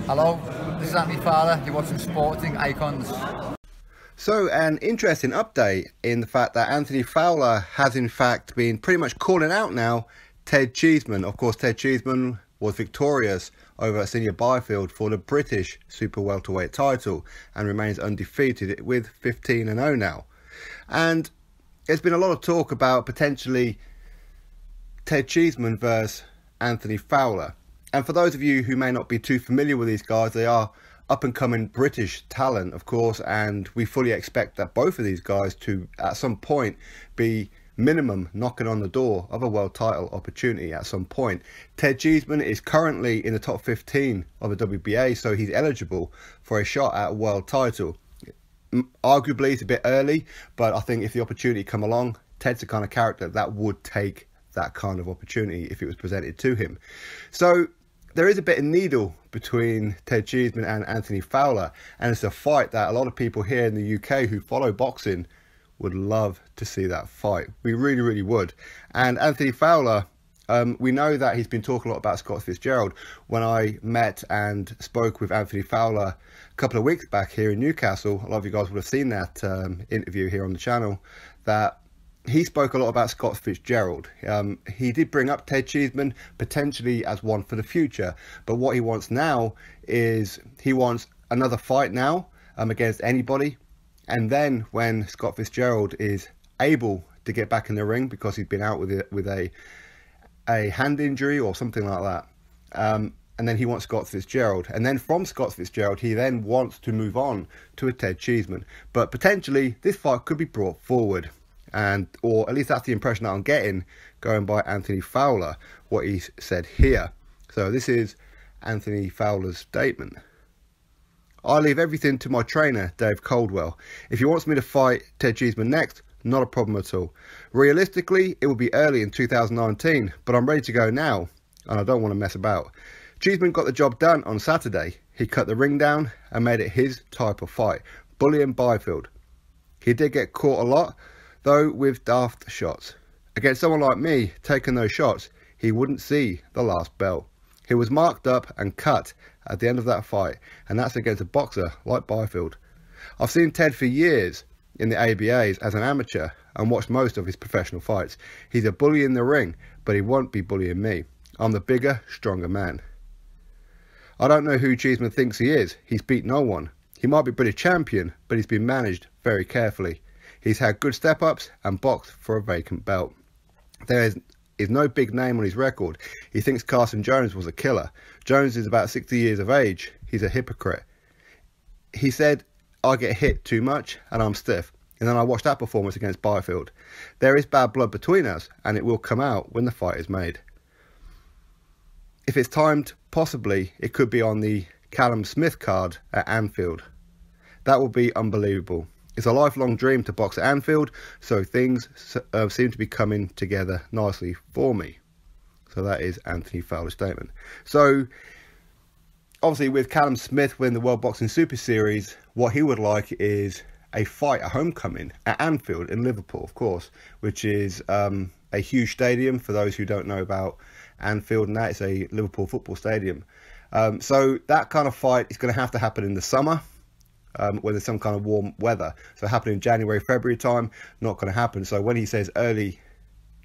Hello, this is Anthony Fowler. You're watching Sporting Icons. So, an interesting update in the fact that Anthony Fowler has in fact been pretty much calling out now Ted Cheeseman. Of course, Ted Cheeseman was victorious over Senior Byfield for the British Super Welterweight Title and remains undefeated with 15-0 now. And there's been a lot of talk about potentially Ted Cheeseman versus Anthony Fowler. And for those of you who may not be too familiar with these guys, they are up-and-coming British talent, of course, and we fully expect that both of these guys to, at some point, be minimum knocking on the door of a world title opportunity at some point. Ted Cheeseman is currently in the top 15 of the WBA, so he's eligible for a shot at a world title. Arguably, it's a bit early, but I think if the opportunity come along, Ted's the kind of character that would take that kind of opportunity if it was presented to him. So there is a bit of needle between Ted Cheeseman and Anthony Fowler, and it's a fight that a lot of people here in the UK who follow boxing would love to see that fight. We really would. And Anthony Fowler, we know that he's been talking a lot about Scott Fitzgerald. When I met and spoke with Anthony Fowler a couple of weeks back here in Newcastle, a lot of you guys would have seen that interview here on the channel, that he spoke a lot about Scott Fitzgerald. He did bring up Ted Cheeseman potentially as one for the future, but what he wants now is he wants another fight now against anybody, and then when Scott Fitzgerald is able to get back in the ring because he's been out with a hand injury or something like that, and then he wants Scott Fitzgerald, and then from Scott Fitzgerald he then wants to move on to a Ted Cheeseman. But potentially this fight could be brought forward, and or at least that's the impression that I'm getting going by Anthony Fowler, what he said here. So this is Anthony Fowler's statement. I leave everything to my trainer, Dave Coldwell. If he wants me to fight Ted Cheeseman next, not a problem at all. Realistically, it will be early in 2019, but I'm ready to go now, and I don't want to mess about. Cheeseman got the job done on Saturday. He cut the ring down and made it his type of fight, bullying Byfield. He did get caught a lot, though, with daft shots. Against someone like me, taking those shots, he wouldn't see the last bell. He was marked up and cut at the end of that fight, and that's against a boxer like Byfield. I've seen Ted for years in the ABAs as an amateur and watched most of his professional fights. He's a bully in the ring, but he won't be bullying me. I'm the bigger, stronger man. I don't know who Cheeseman thinks he is. He's beat no one. He might be British champion, but he's been managed very carefully. He's had good step-ups and boxed for a vacant belt. There is no big name on his record. He thinks Carson Jones was a killer. Jones is about 60 years of age. He's a hypocrite. He said, I get hit too much and I'm stiff. And then I watched that performance against Byfield. There is bad blood between us, and it will come out when the fight is made. If it's timed, possibly it could be on the Callum Smith card at Anfield. That will be unbelievable. It's a lifelong dream to box at Anfield, so things seem to be coming together nicely for me. So that is Anthony Fowler's statement. So obviously with Callum Smith winning the World Boxing Super Series, what he would like is a fight, a homecoming at Anfield in Liverpool, of course, which is a huge stadium. For those who don't know about Anfield, and that is a Liverpool football stadium. So that kind of fight is going to have to happen in the summer. When there's some kind of warm weather. So happening in January, February time, not going to happen. So when he says early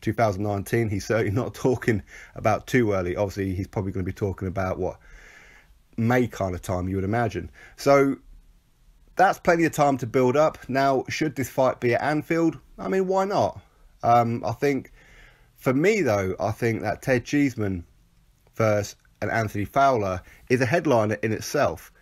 2019, he's certainly not talking about too early. Obviously, he's probably going to be talking about, what, May kind of time, you would imagine. So that's plenty of time to build up. Now, should this fight be at Anfield? I mean, why not? I think, for me though, I think that Ted Cheeseman versus an Anthony Fowler is a headliner in itself.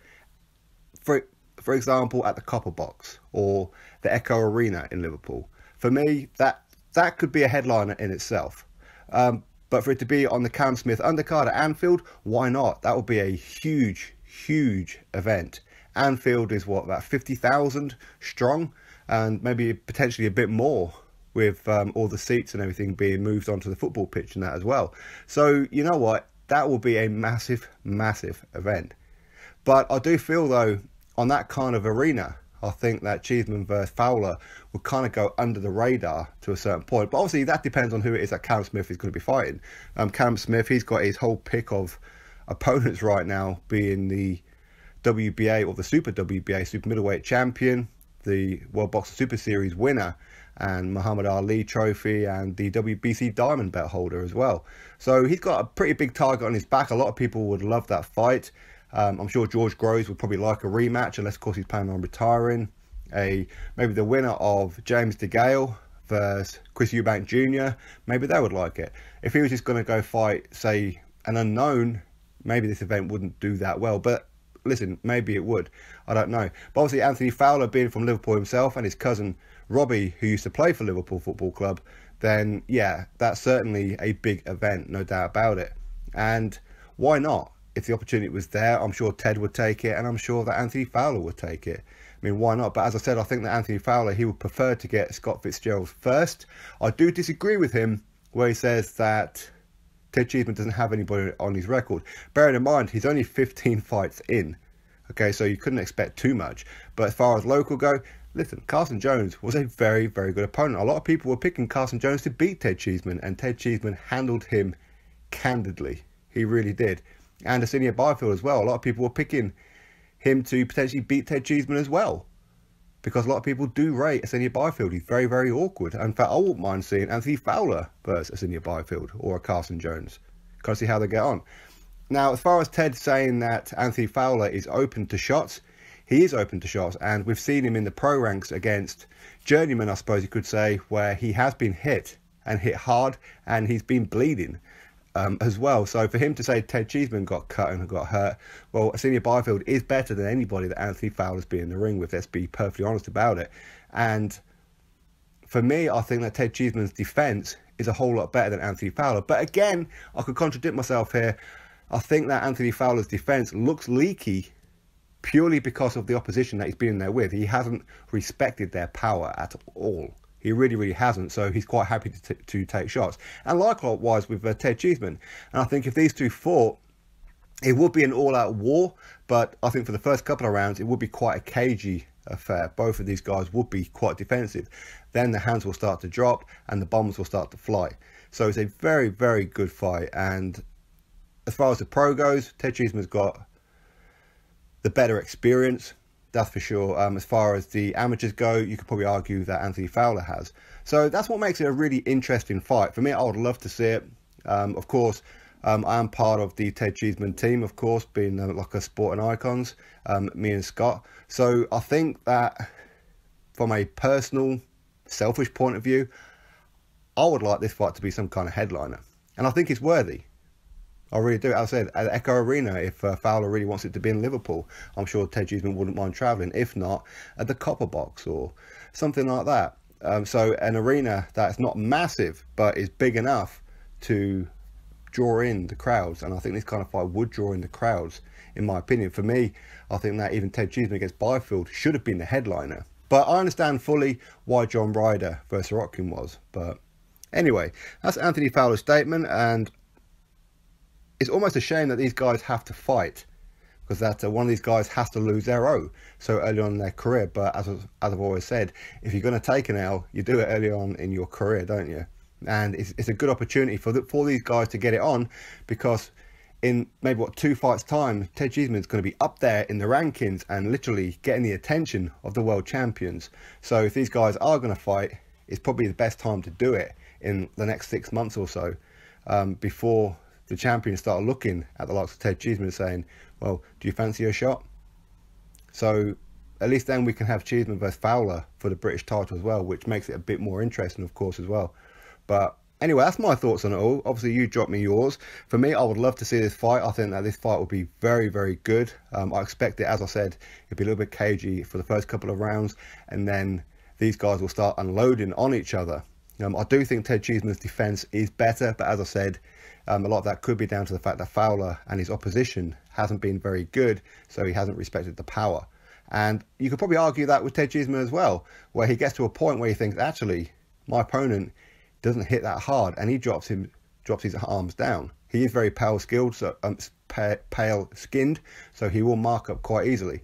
For example, at the Copper Box or the Echo Arena in Liverpool. For me, that could be a headliner in itself. But for it to be on the Callum Smith undercard at Anfield, why not? That would be a huge event. Anfield is what, about 50,000 strong, and maybe potentially a bit more with all the seats and everything being moved onto the football pitch and that as well. So you know what? That will be a massive event. But I do feel though, on that kind of arena, I think that Cheeseman versus Fowler would kind of go under the radar to a certain point. But obviously that depends on who it is that Callum Smith is going to be fighting. Callum Smith, he's got his whole pick of opponents right now, being the WBA or the Super WBA Super Middleweight Champion, the World Boxing Super Series winner, and Muhammad Ali trophy, and the WBC Diamond Belt holder as well. So he's got a pretty big target on his back. A lot of people would love that fight. I'm sure George Groves would probably like a rematch, unless of course he's planning on retiring. Maybe the winner of James DeGale versus Chris Eubank Jr., maybe they would like it. If he was just going to go fight, say, an unknown, maybe this event wouldn't do that well. But listen, maybe it would. I don't know. But obviously Anthony Fowler being from Liverpool himself, and his cousin Robbie, who used to play for Liverpool Football Club, then yeah, that's certainly a big event, no doubt about it. And why not? If the opportunity was there, I'm sure Ted would take it, and I'm sure that Anthony Fowler would take it. I mean, why not? But as I said, I think that Anthony Fowler, he would prefer to get Scott Fitzgerald first. I do disagree with him where he says that Ted Cheeseman doesn't have anybody on his record. Bearing in mind, he's only 15 fights in. Okay, so you couldn't expect too much. But as far as local go, listen, Carson Jones was a very, very good opponent. A lot of people were picking Carson Jones to beat Ted Cheeseman, and Ted Cheeseman handled him candidly. He really did. And Arsenio Byfield as well. A lot of people were picking him to potentially beat Ted Cheeseman as well, because a lot of people do rate Arsenio Byfield. He's very, very awkward. In fact, I wouldn't mind seeing Anthony Fowler versus Arsenio Byfield or a Carson Jones. Can't see how they get on. Now, as far as Ted saying that Anthony Fowler is open to shots, he is open to shots, and we've seen him in the pro ranks against journeyman, I suppose you could say, where he has been hit and hit hard, and he's been bleeding as well. So for him to say Ted Cheeseman got cut and got hurt, well, Arsenio Byfield is better than anybody that Anthony Fowler's been in the ring with. Let's be perfectly honest about it. And for me, I think that Ted Cheeseman's defence is a whole lot better than Anthony Fowler. But again, I could contradict myself here. I think that Anthony Fowler's defence looks leaky purely because of the opposition that he's been in there with. He hasn't respected their power at all. He really, really hasn't. So he's quite happy to take shots. And likewise with Ted Cheeseman. And I think if these two fought, it would be an all-out war. But I think for the first couple of rounds, it would be quite a cagey affair. Both of these guys would be quite defensive. Then the hands will start to drop and the bombs will start to fly. So it's a very, very good fight. And as far as the pro goes, Ted Cheeseman's got the better experience, that's for sure. As far as the amateurs go, you could probably argue that Anthony Fowler has. So that's what makes it a really interesting fight. For me, I would love to see it. Of course, I am part of the Ted Cheeseman team, of course, being like a sporting icons, me and Scott. So I think that from a personal, selfish point of view, I would like this fight to be some kind of headliner. And I think it's worthy. I really do. As I said, at Echo Arena, if Fowler really wants it to be in Liverpool, I'm sure Ted Cheeseman wouldn't mind travelling. If not, at the Copper Box or something like that. So an arena that's not massive, but is big enough to draw in the crowds. And I think this kind of fight would draw in the crowds, in my opinion. For me, I think that even Ted Cheeseman against Byfield should have been the headliner. But I understand fully why John Ryder versus Sorokin was. But anyway, that's Anthony Fowler's statement, and it's almost a shame that these guys have to fight, because that one of these guys has to lose their O so early on in their career. But as I've always said, if you're going to take an L, you do it early on in your career, don't you? And it's a good opportunity for these guys to get it on, because in maybe 2 fights time, Ted Cheeseman is going to be up there in the rankings and literally getting the attention of the world champions. So if these guys are going to fight, it's probably the best time to do it in the next 6 months or so, before the champions start looking at the likes of Ted Cheeseman and saying, well, do you fancy a shot? So at least then we can have Cheeseman versus Fowler for the British title as well, which makes it a bit more interesting, of course, as well. But anyway, that's my thoughts on it all. Obviously, you drop me yours. For me, I would love to see this fight. I think that this fight will be very, very good. I expect it, as I said, it'll be a little bit cagey for the first couple of rounds, and then these guys will start unloading on each other. I do think Ted Cheeseman's defence is better, but as I said, a lot of that could be down to the fact that Fowler and his opposition hasn't been very good, so he hasn't respected the power. And you could probably argue that with Ted Cheeseman as well, where he gets to a point where he thinks, actually, my opponent doesn't hit that hard, and he drops his arms down. He is very pale skinned, so he will mark up quite easily.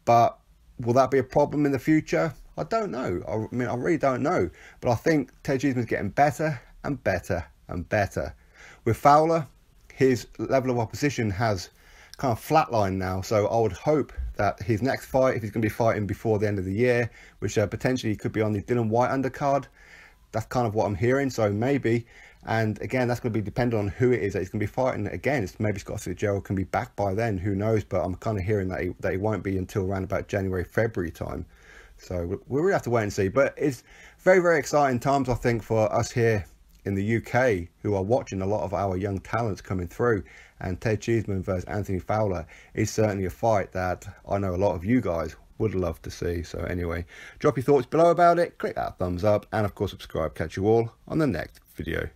But will that be a problem in the future? I don't know. I mean, I really don't know. But I think Ted Cheeseman's getting better and better and better. With Fowler, his level of opposition has kind of flatlined now. So I would hope that his next fight, if he's going to be fighting before the end of the year, which potentially could be on the Dillian Whyte undercard, that's kind of what I'm hearing. So maybe, and again, that's going to be dependent on who it is that he's going to be fighting against. Maybe Scott Fitzgerald can be back by then, who knows, but I'm kind of hearing that he won't be until around about January, February time. So we'll really have to wait and see. But it's very, very exciting times, I think, for us here in the UK who are watching a lot of our young talents coming through. And Ted Cheeseman versus Anthony Fowler is certainly a fight that I know a lot of you guys would love to see. So anyway, drop your thoughts below about it, click that thumbs up, and of course subscribe. Catch you all on the next video.